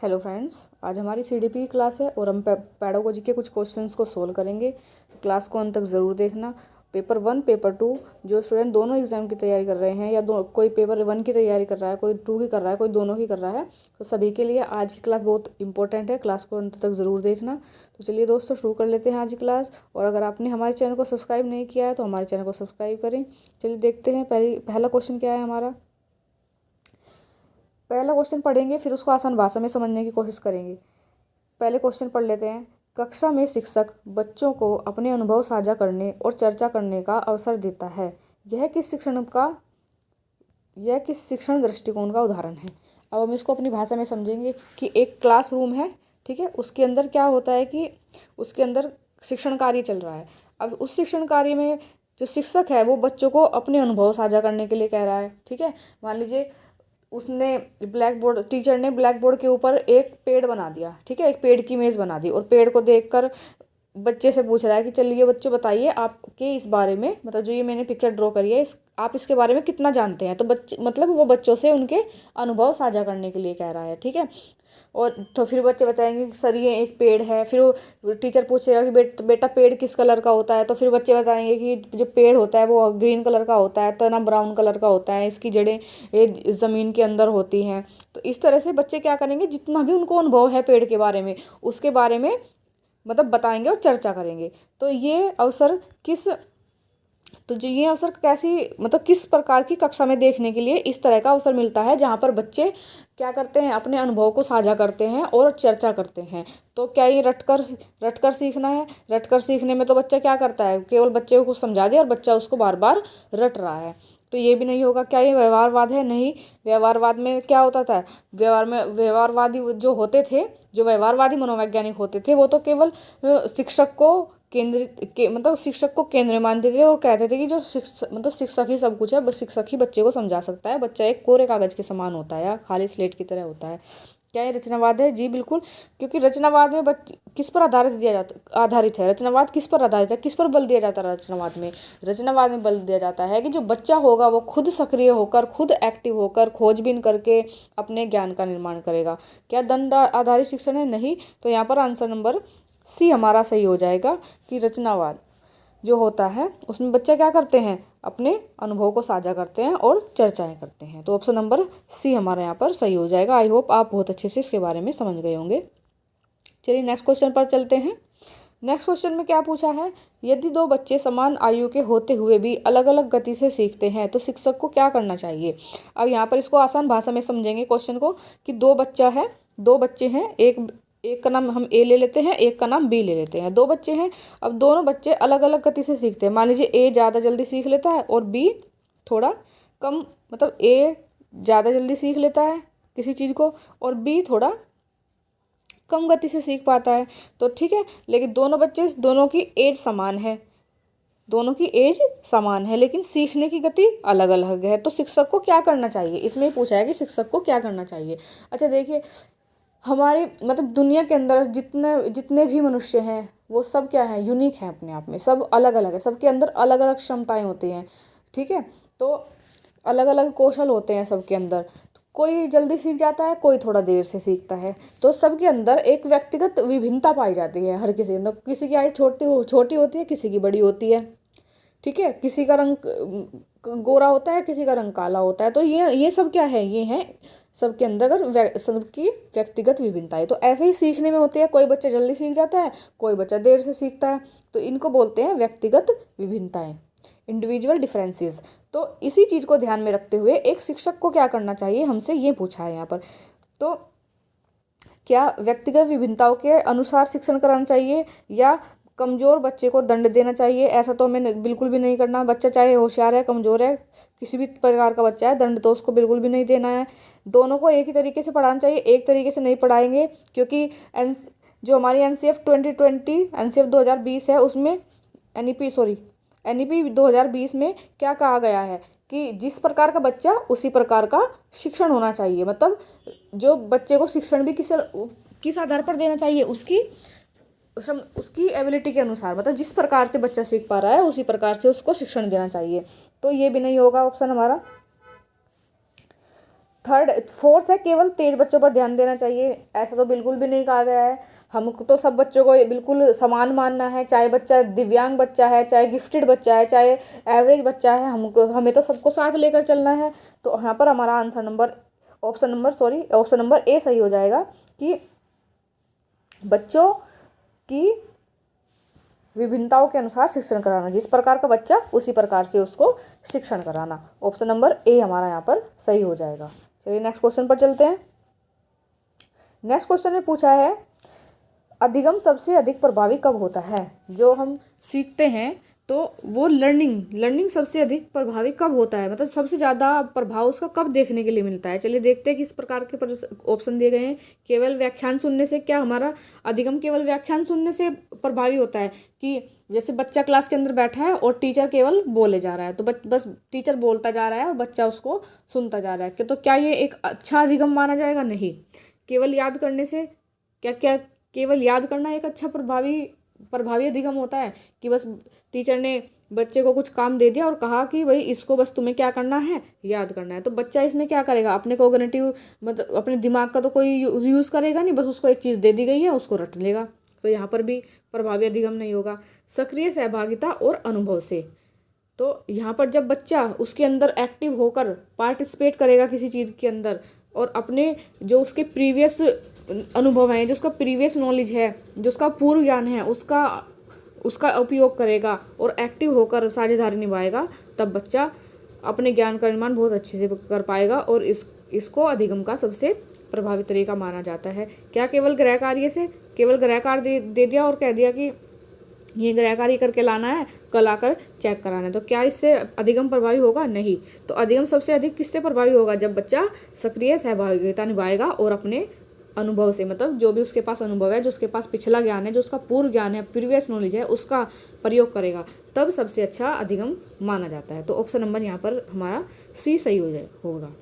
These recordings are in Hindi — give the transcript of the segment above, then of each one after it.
हेलो फ्रेंड्स, आज हमारी सीडीपी की क्लास है और हम पैडागोजी के कुछ क्वेश्चंस को सोल्व करेंगे। तो क्लास को अंत तक ज़रूर देखना। पेपर 1 पेपर 2 जो स्टूडेंट दोनों एग्जाम की तैयारी कर रहे हैं या कोई पेपर 1 की तैयारी कर रहा है, कोई 2 की कर रहा है, कोई दोनों की कर रहा है, तो सभी के लिए आज की क्लास बहुत इंपॉर्टेंट है। क्लास को अंत तक ज़रूर देखना। तो चलिए दोस्तों, शुरू कर लेते हैं आज की क्लास। और अगर आपने हमारे चैनल को सब्सक्राइब नहीं किया है तो हमारे चैनल को सब्सक्राइब करें। चलिए देखते हैं पहला क्वेश्चन क्या है हमारा। पहला क्वेश्चन पढ़ेंगे, फिर उसको आसान भाषा में समझने की कोशिश करेंगे। पहले क्वेश्चन पढ़ लेते हैं। कक्षा में शिक्षक बच्चों को अपने अनुभव साझा करने और चर्चा करने का अवसर देता है। यह किस शिक्षण दृष्टिकोण का उदाहरण है। अब हम इसको अपनी भाषा में समझेंगे कि एक क्लासरूम है, ठीक है, उसके अंदर क्या होता है कि उसके अंदर शिक्षण कार्य चल रहा है। अब उस शिक्षण कार्य में जो शिक्षक है वो बच्चों को अपने अनुभव साझा करने के लिए कह रहा है, ठीक है। मान लीजिए टीचर ने ब्लैक बोर्ड के ऊपर एक पेड़ बना दिया, ठीक है, एक पेड़ की इमेज बना दी और पेड़ को देखकर बच्चे से पूछ रहा है कि चलिए बच्चों बताइए आपके इस बारे में, मतलब जो ये मैंने पिक्चर ड्रॉ करी है आप इसके बारे में कितना जानते हैं। तो बच्चे मतलब वो बच्चों से उनके अनुभव साझा करने के लिए कह रहा है, ठीक है। और तो फिर बच्चे बताएंगे कि सर ये एक पेड़ है। फिर वो टीचर पूछेगा कि बेटा पेड़ किस कलर का होता है। तो फिर बच्चे बताएंगे कि जो पेड़ होता है वो ग्रीन कलर का होता है, तना ब्राउन कलर का होता है, इसकी जड़ें ज़मीन के अंदर होती हैं। तो इस तरह से बच्चे क्या करेंगे, जितना भी उनको अनुभव है पेड़ के बारे में उसके बारे में मतलब बताएंगे और चर्चा करेंगे। तो ये अवसर किस प्रकार की कक्षा में देखने के लिए इस तरह का अवसर मिलता है, जहाँ पर बच्चे क्या करते हैं, अपने अनुभव को साझा करते हैं और चर्चा करते हैं। तो क्या ये रटकर सीखना है? रटकर सीखने में तो बच्चा क्या करता है, केवल बच्चे को कुछ समझा दिया और बच्चा उसको बार बार रट रहा है, तो ये भी नहीं होगा। क्या ये व्यवहारवाद है? नहीं। व्यवहारवाद में क्या होता था, व्यवहारवादी जो व्यवहारवादी मनोवैज्ञानिक होते थे वो तो केवल शिक्षक को केंद्र मानते थे और कहते थे कि जो शिक्षक ही सब कुछ है, बस शिक्षक ही बच्चे को समझा सकता है, बच्चा एक कोरे कागज के समान होता है या खाली स्लेट की तरह होता है। क्या ये रचनावाद है? जी बिल्कुल, क्योंकि रचनावाद में किस पर आधारित है? रचनावाद किस पर आधारित है, किस पर बल दिया जाता है रचनावाद में बल दिया जाता है कि जो बच्चा होगा वो खुद सक्रिय होकर, खुद एक्टिव होकर, खोजबीन करके अपने ज्ञान का निर्माण करेगा। क्या दंड आधारित शिक्षण है? नहीं। तो यहाँ पर आंसर नंबर सी हमारा सही हो जाएगा कि रचनावाद जो होता है उसमें बच्चे क्या करते हैं, अपने अनुभव को साझा करते हैं और चर्चाएं करते हैं। तो ऑप्शन नंबर सी हमारा यहाँ पर सही हो जाएगा। आई होप आप बहुत अच्छे से इसके बारे में समझ गए होंगे। चलिए नेक्स्ट क्वेश्चन पर चलते हैं। नेक्स्ट क्वेश्चन में क्या पूछा है, यदि दो बच्चे समान आयु के होते हुए भी अलग अलग गति से सीखते हैं तो शिक्षक को क्या करना चाहिए। अब यहाँ पर इसको आसान भाषा में समझेंगे क्वेश्चन को कि दो बच्चे हैं, एक का नाम हम ए ले लेते हैं, एक का नाम बी ले लेते हैं। दो बच्चे हैं, अब दोनों बच्चे अलग अलग गति से सीखते हैं। मान लीजिए ए ज़्यादा जल्दी सीख लेता है और बी थोड़ा कम, मतलब ए ज़्यादा जल्दी सीख लेता है किसी चीज़ को और बी थोड़ा कम गति से सीख पाता है। तो ठीक है, लेकिन दोनों की एज समान है लेकिन सीखने की गति अलग अलग है। तो शिक्षक को क्या करना चाहिए, इसमें पूछा है कि शिक्षक को क्या करना चाहिए। अच्छा देखिए, हमारे मतलब दुनिया के अंदर जितने भी मनुष्य हैं वो सब क्या है, यूनिक हैं अपने आप में, सब अलग अलग है, सबके अंदर अलग अलग क्षमताएं होती हैं, ठीक है। तो अलग अलग कौशल होते हैं सबके अंदर। तो कोई जल्दी सीख जाता है, कोई थोड़ा देर से सीखता है। तो सबके अंदर एक व्यक्तिगत विभिन्नता पाई जाती है हर किसी अंदर। किसी की हाइट छोटी होती है, किसी की बड़ी होती है, ठीक है। किसी का रंग गोरा होता है, किसी का रंग काला होता है। तो ये सब क्या है, ये है सबके अंदर सबकी व्यक्तिगत विभिन्नताएं। तो ऐसे ही सीखने में होती है, कोई बच्चा जल्दी सीख जाता है, कोई बच्चा देर से सीखता है। तो इनको बोलते हैं व्यक्तिगत विभिन्नताएं, इंडिविजुअल डिफरेंसेस। तो इसी चीज़ को ध्यान में रखते हुए एक शिक्षक को क्या करना चाहिए, हमसे ये पूछा है यहाँ पर। तो क्या व्यक्तिगत विभिन्नताओं के अनुसार शिक्षण कराना चाहिए या कमज़ोर बच्चे को दंड देना चाहिए? ऐसा तो हमें बिल्कुल भी नहीं करना। बच्चा चाहे होशियार है, कमज़ोर है, किसी भी प्रकार का बच्चा है, दंड तो उसको बिल्कुल भी नहीं देना है। दोनों को एक ही तरीके से पढ़ाना चाहिए, एक तरीके से नहीं पढ़ाएंगे, क्योंकि जो हमारी NCF 2020 NCF 2020 है उसमें NEP 2020 में क्या कहा गया है कि जिस प्रकार का बच्चा उसी प्रकार का शिक्षण होना चाहिए। मतलब जो बच्चे को शिक्षण भी किस आधार पर देना चाहिए, उसकी एबिलिटी के अनुसार, मतलब जिस प्रकार से बच्चा सीख पा रहा है उसी प्रकार से उसको शिक्षण देना चाहिए। तो ये भी नहीं होगा ऑप्शन हमारा। फोर्थ है केवल तेज बच्चों पर ध्यान देना चाहिए। ऐसा तो बिल्कुल भी नहीं कहा गया है। हमको तो सब बच्चों को बिल्कुल समान मानना है, चाहे बच्चा दिव्यांग बच्चा है, चाहे गिफ्टेड बच्चा है, चाहे एवरेज बच्चा है, हमें तो सबको साथ लेकर चलना है। तो यहाँ पर हमारा ऑप्शन नंबर ए सही हो जाएगा कि बच्चों की विभिन्नताओं के अनुसार शिक्षण कराना, जिस प्रकार का बच्चा उसी प्रकार से उसको शिक्षण कराना। ऑप्शन नंबर ए हमारा यहाँ पर सही हो जाएगा। चलिए नेक्स्ट क्वेश्चन पर चलते हैं। नेक्स्ट क्वेश्चन में पूछा है अधिगम सबसे अधिक प्रभावी कब होता है। जो हम सीखते हैं तो वो लर्निंग सबसे अधिक प्रभावी कब होता है, मतलब सबसे ज़्यादा प्रभाव उसका कब देखने के लिए मिलता है। चलिए देखते हैं किस प्रकार के ऑप्शन दिए गए हैं। केवल व्याख्यान सुनने से, क्या हमारा अधिगम केवल व्याख्यान सुनने से प्रभावी होता है कि जैसे बच्चा क्लास के अंदर बैठा है और टीचर केवल बोले जा रहा है, तो बस टीचर बोलता जा रहा है और बच्चा उसको सुनता जा रहा है, तो क्या ये एक अच्छा अधिगम माना जाएगा? नहीं। केवल याद करने से क्या केवल याद करना एक अच्छा प्रभावी अधिगम होता है कि बस टीचर ने बच्चे को कुछ काम दे दिया और कहा कि भाई इसको बस तुम्हें क्या करना है, याद करना है, तो बच्चा इसमें क्या करेगा? अपने कोग्निटिव मतलब अपने दिमाग का तो कोई यूज़ करेगा नहीं, बस उसको एक चीज़ दे दी गई है उसको रट लेगा। तो यहाँ पर भी प्रभावी अधिगम नहीं होगा। सक्रिय सहभागिता और अनुभव से, तो यहाँ पर जब बच्चा उसके अंदर एक्टिव होकर पार्टिसिपेट करेगा किसी चीज़ के अंदर और अपने जो उसके प्रीवियस अनुभव हैं, जो उसका प्रीवियस नॉलेज है, जो उसका पूर्व ज्ञान है, उसका उपयोग करेगा और एक्टिव होकर साझेदारी निभाएगा, तब बच्चा अपने ज्ञान का निर्माण बहुत अच्छे से कर पाएगा और इसको अधिगम का सबसे प्रभावी तरीका माना जाता है। क्या केवल गृह कार्य से केवल गृह कार्य दे दिया और कह दिया कि ये गृह कार्य करके लाना है, कल आकर चेक कराना है, तो क्या इससे अधिगम प्रभावी होगा? नहीं। तो अधिगम सबसे अधिक किससे प्रभावी होगा? जब बच्चा सक्रिय सहभागिता निभाएगा और अपने अनुभव से, मतलब जो भी उसके पास अनुभव है, जो उसके पास पिछला ज्ञान है, जो उसका पूर्व ज्ञान है, प्रीवियस नॉलेज है, उसका प्रयोग करेगा, तब सबसे अच्छा अधिगम माना जाता है। तो ऑप्शन नंबर यहाँ पर हमारा सी सही होगा।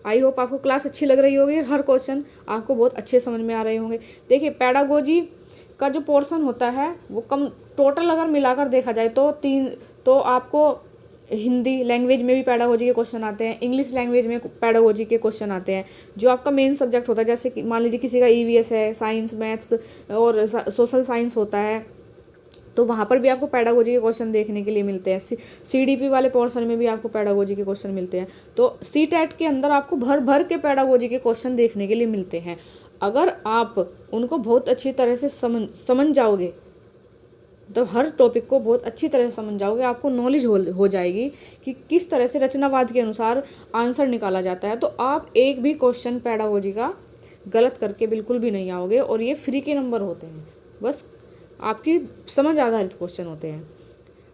आई होप आपको क्लास अच्छी लग रही होगी, हर क्वेश्चन आपको बहुत अच्छे समझ में आ रहे होंगे। देखिए पेडागोजी का जो पोर्शन होता है वो कम, टोटल अगर मिलाकर देखा जाए तो आपको हिंदी लैंग्वेज में भी पेडागोजी के क्वेश्चन आते हैं, इंग्लिश लैंग्वेज में पेडागोजी के क्वेश्चन आते हैं। जो आपका मेन सब्जेक्ट होता है, जैसे कि मान लीजिए किसी का ईवीएस है, साइंस मैथ्स और सोशल साइंस होता है, तो वहाँ पर भी आपको पेडागोजी के क्वेश्चन देखने के लिए मिलते हैं। सीडीपी वाले पोर्शन में भी आपको पेडागोजी के क्वेश्चन मिलते हैं। तो सीटेट के अंदर आपको भर भर के पेडागोजी के क्वेश्चन देखने के लिए मिलते हैं। अगर आप उनको बहुत अच्छी तरह से समझ जाओगे, तो हर टॉपिक को बहुत अच्छी तरह से समझ जाओगे, आपको नॉलेज हो जाएगी कि किस तरह से रचनावाद के अनुसार आंसर निकाला जाता है, तो आप एक भी क्वेश्चन पेडागोजी का गलत करके बिल्कुल भी नहीं आओगे। और ये फ्री के नंबर होते हैं, बस आपकी समझ आधारित क्वेश्चन होते हैं।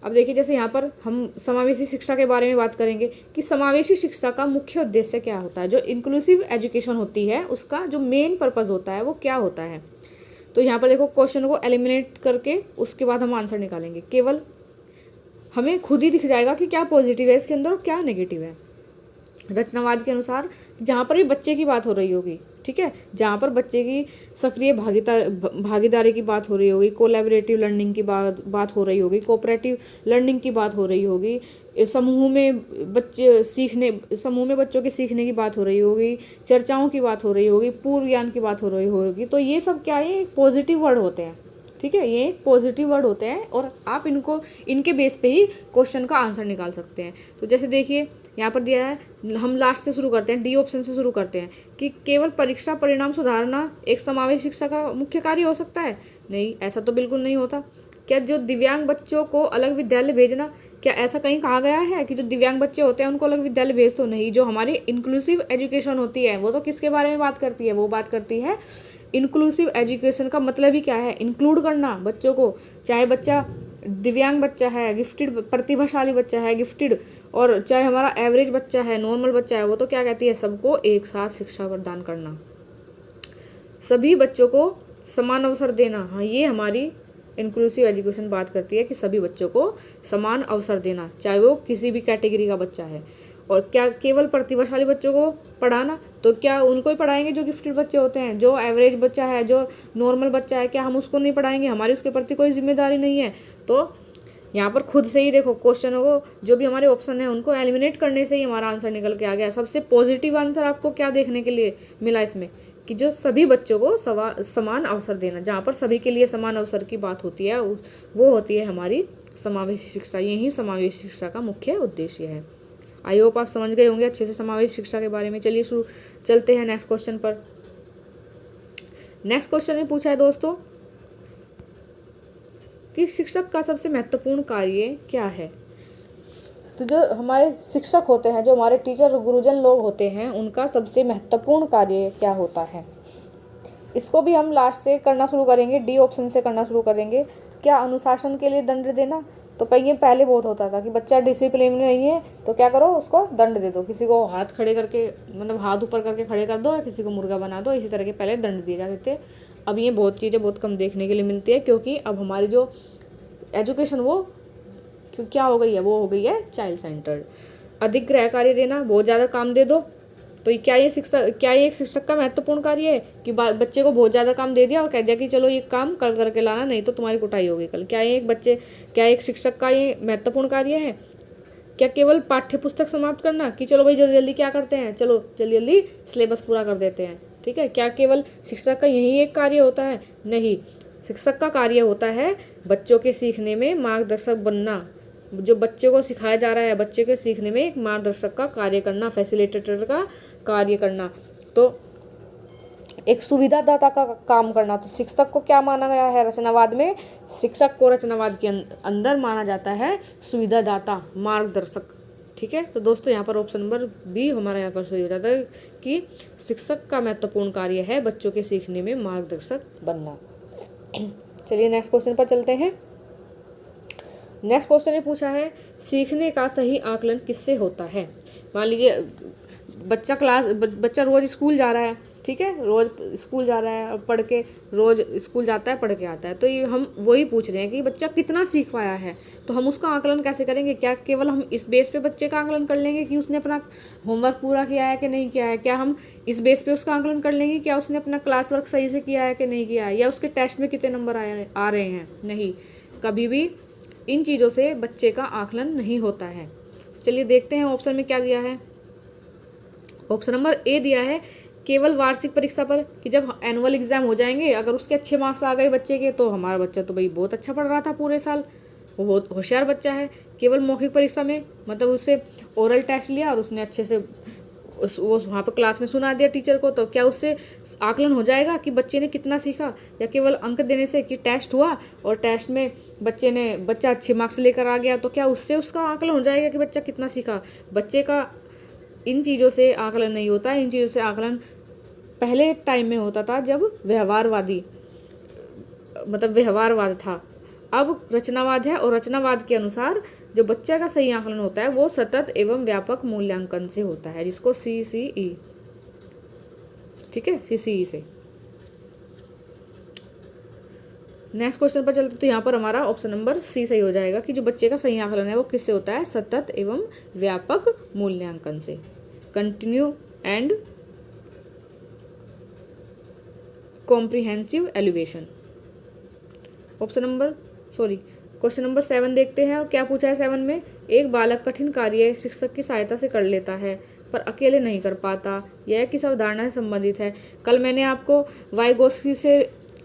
अब देखिए जैसे यहाँ पर हम समावेशी शिक्षा के बारे में बात करेंगे कि समावेशी शिक्षा का मुख्य उद्देश्य क्या होता है। जो इंक्लूसिव एजुकेशन होती है उसका जो मेन पर्पज़ होता है वो क्या होता है। तो यहाँ पर देखो क्वेश्चन को एलिमिनेट करके उसके बाद हम आंसर निकालेंगे। केवल हमें खुद ही दिख जाएगा कि क्या पॉजिटिव है इसके अंदर और क्या नेगेटिव है। रचनावाद के अनुसार जहाँ पर भी बच्चे की बात हो रही होगी, ठीक है, जहाँ पर बच्चे की सक्रिय भागीदारी की बात हो रही होगी, कोलैबोरेटिव लर्निंग की बात हो रही होगी, कोऑपरेटिव लर्निंग की बात हो रही होगी, समूह में बच्चों के सीखने की बात हो रही होगी, चर्चाओं की बात हो रही होगी, पूर्व ज्ञान की बात हो रही होगी, तो ये सब क्या है, पॉजिटिव वर्ड होते हैं। ठीक है, ये पॉजिटिव वर्ड होते हैं और आप इनके बेस पे ही क्वेश्चन का आंसर निकाल सकते हैं। तो जैसे देखिए यहाँ पर दिया है, हम लास्ट से शुरू करते हैं, डी ऑप्शन से शुरू करते हैं कि केवल परीक्षा परिणाम सुधारना एक समावेशी शिक्षा का मुख्य कार्य हो सकता है। नहीं, ऐसा तो बिल्कुल नहीं होता। क्या जो दिव्यांग बच्चों को अलग विद्यालय भेजना, क्या ऐसा कहीं कहा गया है कि जो दिव्यांग बच्चे होते हैं उनको अलग विद्यालय भेज? तो नहीं। जो हमारी इंक्लूसिव एजुकेशन होती है वो तो किसके बारे में बात करती है? वो बात करती है इंक्लूसिव एजुकेशन का मतलब ही क्या है, इंक्लूड करना बच्चों को, चाहे बच्चा दिव्यांग बच्चा है, गिफ्टेड प्रतिभाशाली बच्चा है, गिफ्टेड, और चाहे हमारा एवरेज बच्चा है, नॉर्मल बच्चा है, वो तो क्या कहती है, सबको एक साथ शिक्षा प्रदान करना, सभी बच्चों को समान अवसर देना। हाँ, ये हमारी इंक्लूसिव एजुकेशन बात करती है कि सभी बच्चों को समान अवसर देना, चाहे वो किसी भी कैटेगरी का बच्चा है। और क्या केवल प्रतिभाशाली बच्चों को पढ़ाना? तो क्या उनको ही पढ़ाएंगे जो गिफ्टेड बच्चे होते हैं? जो एवरेज बच्चा है, जो नॉर्मल बच्चा है, क्या हम उसको नहीं पढ़ाएंगे? हमारी उसके प्रति कोई जिम्मेदारी नहीं है। तो यहाँ पर खुद से ही देखो क्वेश्चन को, जो भी हमारे ऑप्शन है उनको एलिमिनेट करने से ही हमारा आंसर निकल के आ गया। सबसे पॉजिटिव आंसर आपको क्या देखने के लिए मिला इसमें, कि जो सभी बच्चों को समान अवसर देना, जहाँ पर सभी के लिए समान अवसर की बात होती है वो होती है हमारी समावेशी शिक्षा। यही समावेशी शिक्षा का मुख्य उद्देश्य है। आई होप आप समझ गए होंगे अच्छे से समावेशी शिक्षा के बारे में। चलिए चलते हैं नेक्स्ट क्वेश्चन पर। नेक्स्ट क्वेश्चन में पूछा है दोस्तों कि शिक्षक का सबसे महत्वपूर्ण कार्य क्या है। तो जो हमारे शिक्षक होते हैं, जो हमारे टीचर गुरुजन लोग होते हैं, उनका सबसे महत्वपूर्ण कार्य क्या होता है। इसको भी हम लास्ट से करना शुरू करेंगे, डी ऑप्शन से करना शुरू करेंगे। क्या अनुशासन के लिए दंड देना। तो ये पहले बहुत होता था कि बच्चा डिसिप्लिन में नहीं है तो क्या करो, उसको दंड दे दो, किसी को हाथ खड़े करके मतलब हाथ ऊपर करके खड़े कर दो, या किसी को मुर्गा बना दो, इसी तरह के पहले दंड दिए जाते थे। अब ये बहुत चीज़ें बहुत कम देखने के लिए मिलती है, क्योंकि अब हमारी जो एजुकेशन वो क्या हो गई है, वो हो गई है चाइल्ड सेंटर्ड। अधिक गृह कार्य देना, बहुत ज़्यादा काम दे दो। तो क्या ये एक शिक्षक का महत्वपूर्ण कार्य है कि बच्चे को बहुत ज़्यादा काम दे दिया और कह दिया कि चलो ये काम कर करके लाना, नहीं तो तुम्हारी कुटाई होगी कल। क्या एक शिक्षक का ये महत्वपूर्ण कार्य है। क्या केवल पाठ्य पुस्तक समाप्त करना कि चलो भाई जल्दी जल्दी क्या करते हैं, चलो जल्दी जल्दी सिलेबस पूरा कर देते हैं, ठीक है। क्या केवल शिक्षक का यही एक कार्य होता है। नहीं, शिक्षक का कार्य होता है बच्चों के सीखने में मार्गदर्शक बनना। जो बच्चे को सिखाया जा रहा है, बच्चे के सीखने में एक मार्गदर्शक का कार्य करना, फैसिलिटेटर का कार्य करना, तो एक सुविधादाता का काम करना। तो शिक्षक को क्या माना गया है रचनावाद में, शिक्षक को रचनावाद के अंदर माना जाता है सुविधादाता, मार्गदर्शक, ठीक है। तो दोस्तों यहाँ पर ऑप्शन नंबर बी हमारा यहाँ पर सही हो जाता है कि शिक्षक का महत्वपूर्ण कार्य है बच्चों के सीखने में मार्गदर्शक बनना। चलिए नेक्स्ट क्वेश्चन पर चलते हैं। नेक्स्ट क्वेश्चन ने पूछा है सीखने का सही आकलन किससे होता है। मान लीजिए बच्चा रोज स्कूल जा रहा है, ठीक है, रोज स्कूल जा रहा है और पढ़ के रोज स्कूल जाता है, पढ़ के आता है। तो ये हम वही पूछ रहे हैं कि बच्चा कितना सीख पाया है। तो हम उसका आकलन कैसे करेंगे। क्या केवल हम इस बेस पे बच्चे का आकलन कर लेंगे कि उसने अपना होमवर्क पूरा किया है कि नहीं किया है। क्या हम इस बेस पे उसका आकलन कर लेंगे क्या उसने अपना क्लास वर्क सही से किया है कि नहीं किया है, या उसके टेस्ट में कितने नंबर आ रहे हैं। नहीं, कभी भी इन चीज़ों से बच्चे का आकलन नहीं होता है। चलिए देखते हैं ऑप्शन में क्या दिया है। ऑप्शन नंबर ए दिया है केवल वार्षिक परीक्षा पर, कि जब एनुअल एग्जाम हो जाएंगे अगर उसके अच्छे मार्क्स आ गए बच्चे के, तो हमारा बच्चा तो भाई बहुत अच्छा पढ़ रहा था पूरे साल, वो बहुत होशियार बच्चा है। केवल मौखिक परीक्षा में, मतलब उससे ओरल टेस्ट लिया और उसने अच्छे से वो वहाँ पर क्लास में सुना दिया टीचर को, तो क्या उससे आकलन हो जाएगा कि बच्चे ने कितना सीखा। या केवल अंक देने से कि टेस्ट हुआ और टेस्ट में बच्चा अच्छे मार्क्स लेकर आ गया, तो क्या उससे उसका आकलन हो जाएगा कि बच्चा कितना सीखा। बच्चे का इन चीज़ों से आकलन नहीं होता है। इन चीज़ों से आकलन पहले टाइम में होता था जब व्यवहारवाद था। अब रचनावाद है, और रचनावाद के अनुसार जो बच्चे का सही आकलन होता है वो सतत एवं व्यापक मूल्यांकन से होता है, जिसको CCE, ठीक है, CCE से। नेक्स्ट क्वेश्चन पर चलते तो यहाँ पर हमारा ऑप्शन नंबर सी सही हो जाएगा कि जो बच्चे का सही आकलन है वो किससे होता है, सतत एवं व्यापक मूल्यांकन से, continue and comprehensive elevation. Question number 7 देखते हैं। और क्या पूछा है 7 में, एक बालक कठिन कार्य शिक्षक की सहायता से कर लेता है पर अकेले नहीं कर पाता, यह किस अवधारणा से संबंधित है। कल मैंने आपको वाइगोत्स्की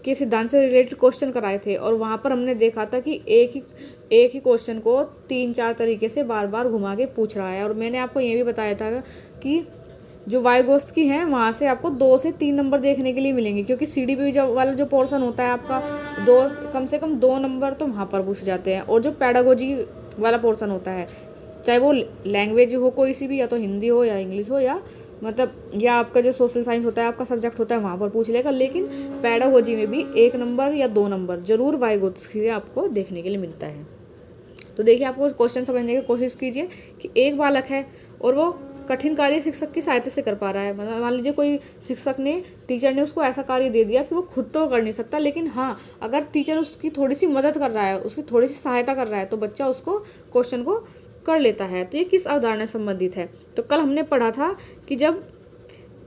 के सिद्धांत से रिलेटेड क्वेश्चन कराए थे, और वहाँ पर हमने देखा था कि एक ही क्वेश्चन को 3-4 तरीके से बार बार घुमा के पूछ रहा है। और मैंने आपको ये भी बताया था कि जो वाइगोत्स्की हैं वहाँ से आपको 2 से 3 नंबर देखने के लिए मिलेंगे, क्योंकि CDP वाला जो पोर्शन होता है आपका कम से कम 2 नंबर तो वहाँ पर पूछ जाते हैं। और जो पैडागोजी वाला पोर्शन होता है, चाहे वो लैंग्वेज हो कोई सी भी, या तो हिंदी हो या इंग्लिश हो, या आपका जो सोशल साइंस होता है आपका सब्जेक्ट होता है, वहाँ पर पूछ लेगा। लेकिन पैडागोजी में भी 1 नंबर या 2 नंबर जरूर वाइगोत्स्की से आपको देखने के लिए मिलता है। तो देखिए, आपको क्वेश्चन समझने की कोशिश कीजिए कि एक बालक है और वो कठिन कार्य शिक्षक की सहायता से कर पा रहा है। मतलब मान लीजिए कोई टीचर ने उसको ऐसा कार्य दे दिया कि वो खुद तो कर नहीं सकता, लेकिन हाँ, अगर टीचर उसकी थोड़ी सी मदद कर रहा है, उसकी थोड़ी सी सहायता कर रहा है, तो बच्चा उसको क्वेश्चन को कर लेता है। तो ये किस अवधारणा से संबंधित है। तो कल हमने पढ़ा था कि जब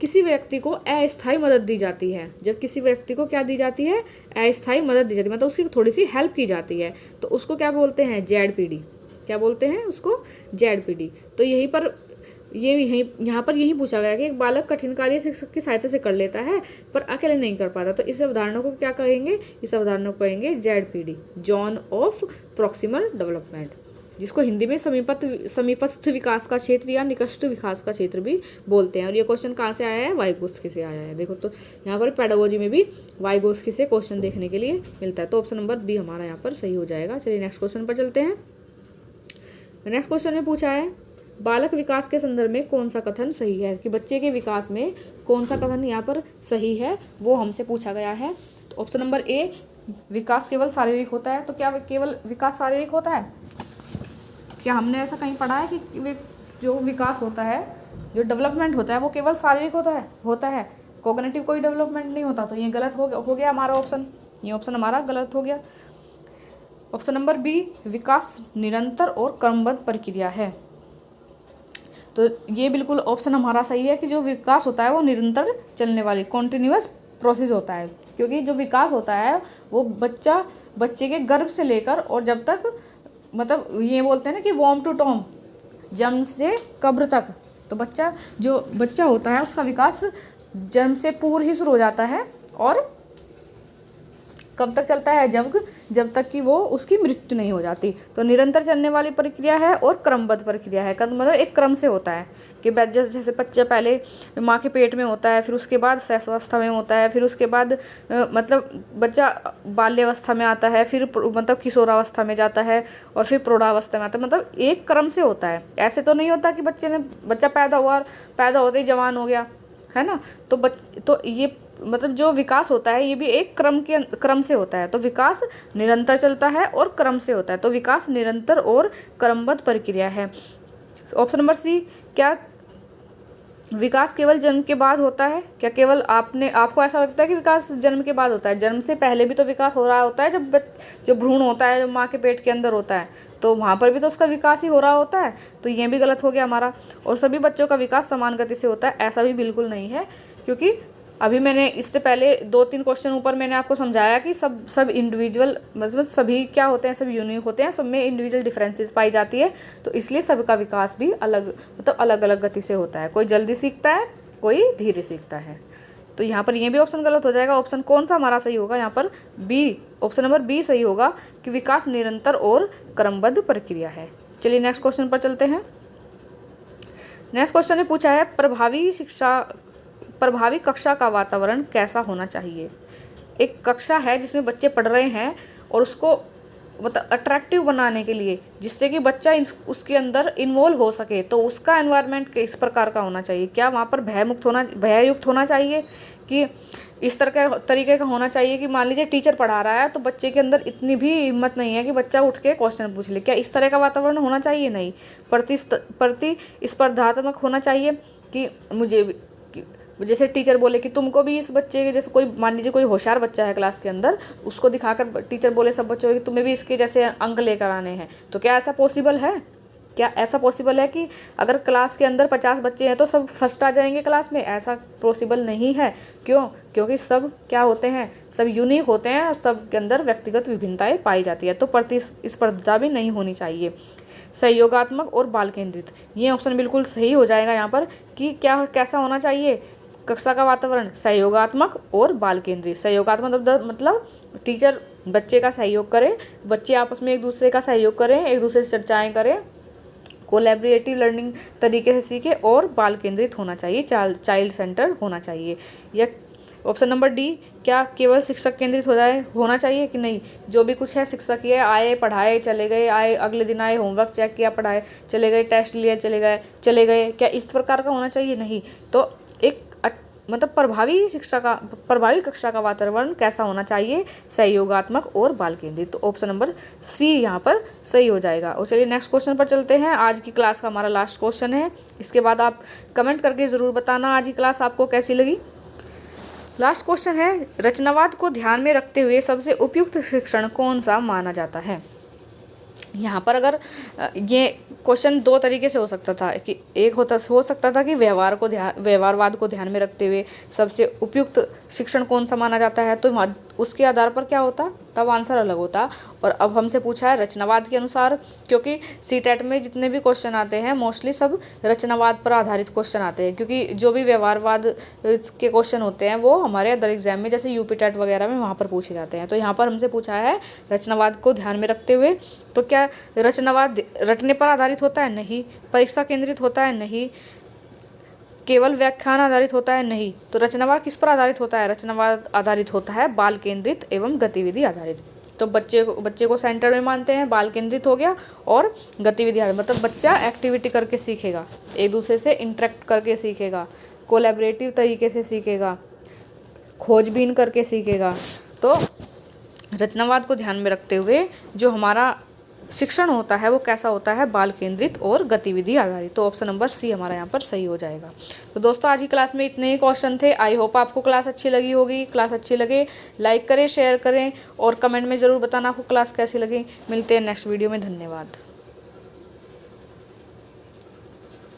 किसी व्यक्ति को अस्थायी मदद दी जाती है, जब किसी व्यक्ति को क्या दी जाती है, अस्थायी मदद दी जाती है, मतलब उसकी थोड़ी सी हेल्प की जाती है, तो उसको क्या बोलते हैं, जेडपीडी। क्या बोलते हैं उसको, जेडपीडी। तो यहीं पर यहाँ पर यही पूछा गया कि एक बालक कठिन कार्य शिक्षक की सहायता से कर लेता है पर अकेले नहीं कर पाता, तो इस अवधारणा को क्या कहेंगे, इस अवधारणा को कहेंगे ZPD, zone of proximal development, जिसको हिंदी में समीपस्थ विकास का क्षेत्र या निकष्ट विकास का क्षेत्र भी बोलते हैं। और ये क्वेश्चन कहाँ से आया है, वाइगोत्स्की से आया है। देखो तो यहाँ पर पेडागोजी में भी वाइगोत्स्की से क्वेश्चन देखने के लिए मिलता है, तो ऑप्शन नंबर बी हमारा यहाँ पर सही हो जाएगा। चलिए नेक्स्ट क्वेश्चन पर चलते हैं। नेक्स्ट क्वेश्चन में पूछा है बालक विकास के संदर्भ में कौन सा कथन सही है, कि बच्चे के विकास में कौन सा कथन यहाँ पर सही है, वो हमसे पूछा गया है। तो ऑप्शन नंबर ए, विकास केवल शारीरिक होता है। तो क्या केवल विकास शारीरिक होता है? क्या हमने ऐसा कहीं पढ़ा है कि जो विकास होता है, जो डेवलपमेंट होता है, वो केवल शारीरिक होता है, कॉग्निटिव कोई डेवलपमेंट नहीं होता? तो ये गलत हो गया हमारा ऑप्शन, ये ऑप्शन हमारा गलत हो गया। ऑप्शन नंबर बी, विकास निरंतर और क्रमबद्ध प्रक्रिया है। तो ये बिल्कुल ऑप्शन हमारा सही है कि जो विकास होता है वो निरंतर चलने वाली कॉन्टिन्यूअस प्रोसेस होता है, क्योंकि जो विकास होता है वो बच्चे के गर्भ से लेकर और जब तक, मतलब ये बोलते हैं ना कि वॉर्म टू टॉम, जन्म से कब्र तक, तो जो बच्चा होता है उसका विकास जन्म से पूर्व ही शुरू हो जाता है और कब तक चलता है, जब तक कि वो उसकी मृत्यु नहीं हो जाती। तो निरंतर चलने वाली प्रक्रिया है और क्रमबद्ध प्रक्रिया है, मतलब एक क्रम से होता है कि जैसे बच्चा पहले माँ के पेट में होता है, फिर उसके बाद शैशवावस्था में होता है, फिर उसके बाद मतलब बच्चा बाल्यावस्था में आता है, फिर मतलब किशोरावस्था में जाता है और फिर प्रौढ़ावस्था में आता है, मतलब एक क्रम से होता है। ऐसे तो नहीं होता कि बच्चा पैदा हुआ और पैदा होते ही जवान हो गया, है ना। तो ये मतलब जो विकास होता है ये भी एक क्रम से होता है। तो विकास निरंतर चलता है और क्रम से होता है, तो विकास निरंतर और क्रमबद्ध प्रक्रिया है। ऑप्शन नंबर सी, क्या विकास केवल जन्म के बाद होता है? क्या केवल आपको ऐसा लगता है कि विकास जन्म के बाद होता है? जन्म से पहले भी तो विकास हो रहा होता है, जब भ्रूण होता है, जो माँ के पेट के अंदर होता है, तो वहाँ पर भी तो उसका विकास ही हो रहा होता है। तो ये भी गलत हो गया हमारा। और सभी बच्चों का विकास समान गति से होता है, ऐसा भी बिल्कुल नहीं है, क्योंकि अभी मैंने इससे पहले 2-3 क्वेश्चन ऊपर मैंने आपको समझाया कि सब इंडिविजुअल, मतलब सभी क्या होते हैं, सब यूनिक होते हैं, सब में इंडिविजुअल डिफरेंसेस पाई जाती है, तो इसलिए सबका विकास भी अलग अलग गति से होता है। कोई जल्दी सीखता है, कोई धीरे सीखता है। तो यहाँ पर ये भी ऑप्शन गलत हो जाएगा। ऑप्शन कौन सा हमारा सही होगा? यहाँ पर बी, ऑप्शन नंबर बी सही होगा कि विकास निरंतर और क्रमबद्ध प्रक्रिया है। चलिए नेक्स्ट क्वेश्चन पर चलते हैं। नेक्स्ट क्वेश्चन ने पूछा है प्रभावी कक्षा का वातावरण कैसा होना चाहिए। एक कक्षा है जिसमें बच्चे पढ़ रहे हैं और उसको मतलब अट्रैक्टिव बनाने के लिए, जिससे कि बच्चा उसके अंदर इन्वॉल्व हो सके, तो उसका एनवायरनमेंट किस प्रकार का होना चाहिए? क्या वहाँ पर भययुक्त होना चाहिए कि इस तरीके का होना चाहिए कि मान लीजिए टीचर पढ़ा रहा है तो बच्चे के अंदर इतनी भी हिम्मत नहीं है कि बच्चा उठ के क्वेश्चन पूछ ले? क्या इस तरह का वातावरण होना चाहिए? नहीं। प्रतिस्पर्धात्मक होना चाहिए कि जैसे टीचर बोले कि तुमको भी इस बच्चे के जैसे, कोई मान लीजिए कोई होशियार बच्चा है क्लास के अंदर, उसको दिखाकर टीचर बोले सब बच्चों कि तुम्हें भी इसके जैसे अंक लेकर आने हैं, तो क्या ऐसा पॉसिबल है? क्या ऐसा पॉसिबल है कि अगर क्लास के अंदर 50 बच्चे हैं तो सब फर्स्ट आ जाएंगे क्लास में? ऐसा पॉसिबल नहीं है। क्यों? क्योंकि सब क्या होते हैं, सब यूनिक होते हैं और सब के अंदर व्यक्तिगत विभिन्नताएं पाई जाती है। तो प्रतिस्पर्धा भी नहीं होनी चाहिए। सहयोगात्मक और बाल केंद्रित, ये ऑप्शन बिल्कुल सही हो जाएगा यहाँ पर कि कैसा होना चाहिए कक्षा का वातावरण? सहयोगात्मक और बाल केंद्रित। सहयोगात्मक मतलब टीचर बच्चे का सहयोग करे, बच्चे आपस में एक दूसरे का सहयोग करें, एक दूसरे से चर्चाएं करें, कोलैबोरेटिव लर्निंग तरीके से सीखे, और बाल केंद्रित होना चाहिए, चाइल्ड सेंटर होना चाहिए। या ऑप्शन नंबर डी, क्या केवल शिक्षक केंद्रित होना चाहिए कि नहीं? जो भी कुछ है शिक्षक ही है, आए पढ़ाए चले गए, आए अगले दिन आए होमवर्क चेक किया पढ़ाए चले गए, टेस्ट लिया चले गए, क्या इस प्रकार का होना चाहिए? नहीं। तो एक मतलब प्रभावी कक्षा का वातावरण कैसा होना चाहिए? सहयोगात्मक और बाल केंद्रित। तो ऑप्शन नंबर सी यहाँ पर सही हो जाएगा। और चलिए नेक्स्ट क्वेश्चन पर चलते हैं। आज की क्लास का हमारा लास्ट क्वेश्चन है, इसके बाद आप कमेंट करके ज़रूर बताना आज की क्लास आपको कैसी लगी। लास्ट क्वेश्चन है, रचनावाद को ध्यान में रखते हुए सबसे उपयुक्त शिक्षण कौन सा माना जाता है? यहाँ पर अगर ये क्वेश्चन दो तरीके से हो सकता था कि एक हो सकता था कि व्यवहारवाद को ध्यान में रखते हुए सबसे उपयुक्त शिक्षण कौन सा माना जाता है, तो उसके आधार पर क्या होता, तब आंसर अलग होता। और अब हमसे पूछा है रचनावाद के अनुसार, क्योंकि सीटेट में जितने भी क्वेश्चन आते हैं मोस्टली सब रचनावाद पर आधारित क्वेश्चन आते हैं, क्योंकि जो भी व्यवहारवाद के क्वेश्चन होते हैं वो हमारे अदर एग्जाम में जैसे यूपी टेट वगैरह में वहाँ पर पूछे जाते हैं। तो यहाँ पर हमसे पूछा है रचनावाद को ध्यान में रखते हुए, तो क्या रचनावाद रटने पर आधारित होता है? नहीं। परीक्षा केंद्रित होता है? नहीं। केवल व्याख्यान आधारित होता है? नहीं। तो रचनावाद किस पर आधारित होता है? रचनावाद आधारित होता है बाल केंद्रित एवं गतिविधि आधारित। तो बच्चे को सेंटर में मानते हैं, बाल केंद्रित हो गया, और गतिविधि आधारित मतलब बच्चा एक्टिविटी करके सीखेगा, एक दूसरे से इंटरेक्ट करके सीखेगा, कोलैबोरेटिव तरीके से सीखेगा, खोजबीन करके सीखेगा। तो रचनावाद को ध्यान में रखते हुए जो हमारा शिक्षण होता है वो कैसा होता है? बाल केंद्रित और गतिविधि आधारित। तो ऑप्शन नंबर सी हमारा यहाँ पर सही हो जाएगा। तो दोस्तों आज की क्लास में इतने ही क्वेश्चन थे। आई होप आपको क्लास अच्छी लगी होगी। क्लास अच्छी लगे लाइक करें, शेयर करें और कमेंट में ज़रूर बताना आपको क्लास कैसी लगी। मिलते हैं नेक्स्ट वीडियो में। धन्यवाद।